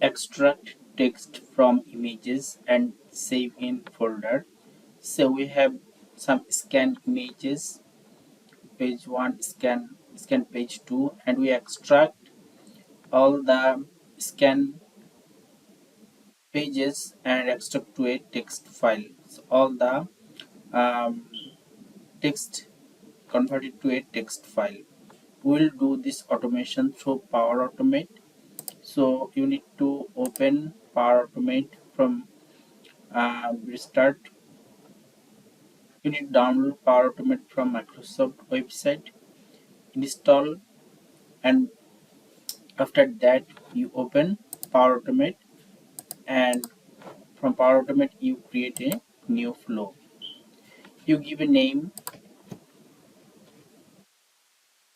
extract text from images and save in folder. So we have some scan images, page 1, scan page 2, and we extract all the scan pages and extract to a text file. So all the um, text converted to a text file. We'll do this automation through Power Automate. So you need to open Power Automate from restart. You need to download Power Automate from Microsoft website, install, and after that you open Power Automate, and from Power Automate you create a new flow. You give a name,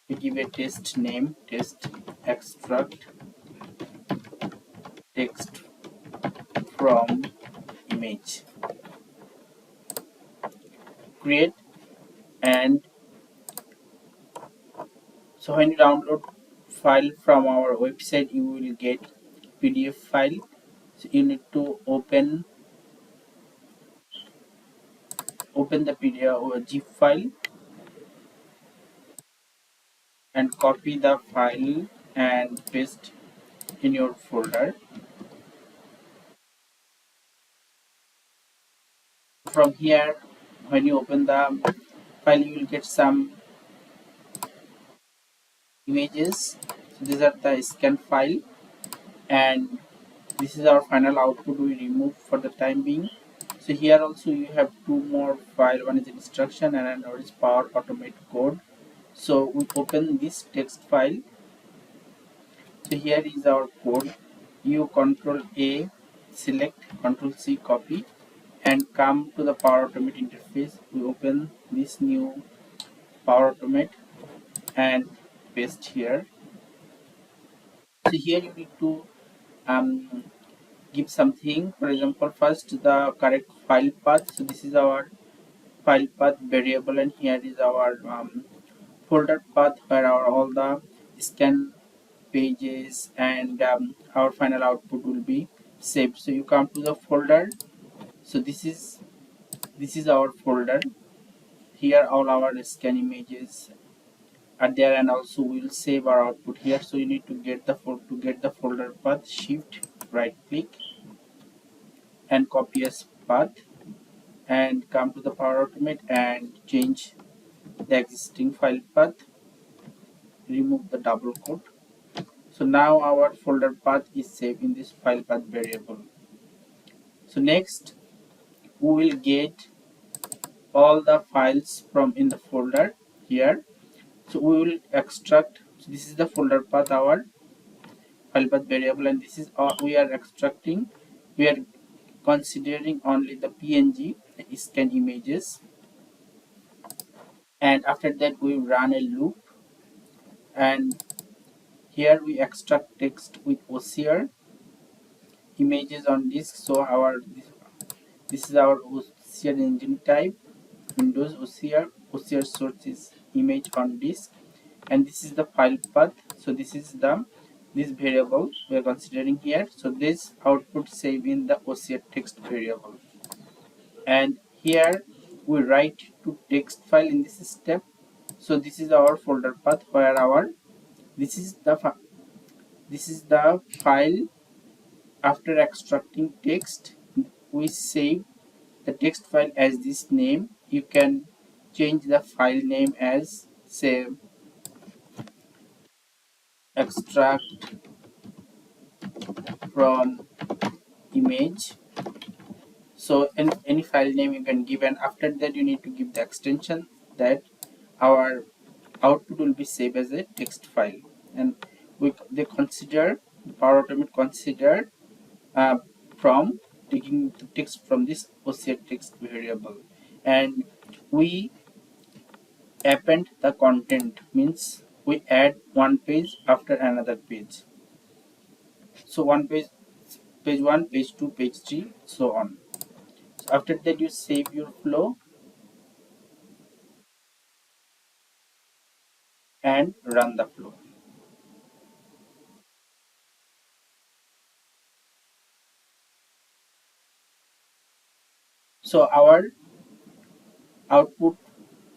you give a test name, test extract text from image, create, and so when you download file from our website you will get PDF file. So you need to open the PDF or zip file and copy the file and paste in your folder. From here, when you open the file, you will get some images. So these are the scan file, and this is our final output we remove for the time being. So here also you have two more file. One is instruction and another is Power Automate code. So we open this text file. So here is our code. You Control A, select, Control C, copy, and come to the Power Automate interface. We open this new Power Automate and paste here. So here you need to um, give something. For example, first the correct file path. So this is our file path variable, and here is our folder path where all the scan pages and our final output will be saved. So you come to the folder. So this is our folder. Here all our scan images are there, and also we will save our output here. So you need to get the folder path, shift right click and copy as path, and come to the Power Automate and change the existing file path, remove the double quote. So now our folder path is saved in this file path variable. So next we will get all the files from in the folder here. So we will extract. So this is the folder path, our file path variable, and this is all we are extracting. We are considering only the PNG scan images, and after that we run a loop, and here we extract text with OCR images on disk. So this is our OCR engine type, Windows OCR source is image on disk, and this is the file path. So this is this variable we are considering here. So this output save in the OCR text variable, and here we write to text file in this step. So this is our folder path where our this is the file. After extracting text, we save the text file as this name. You can change the file name as, say, extract from image. So any file name you can give, and after that you need to give the extension that our output will be saved as a text file. And they consider, the Power Automate consider uh, from taking the text from this OCR text variable, and we append the content, means we add one page after another page. So one page 1, page 2, page 3, so on. So after that you save your flow and run the flow. So our output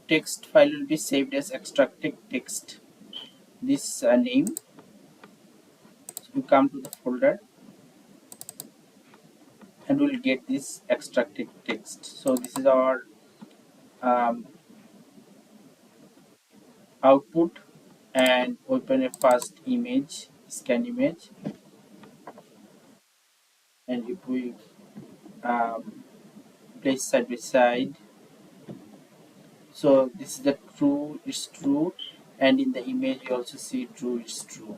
text file will be saved as extracted text, this name. So we come to the folder and we'll get this extracted text. So this is our um, output, and open a first image, scan image, and if we place side by side, so this is the true, it's true, and in the image you also see true, it's true.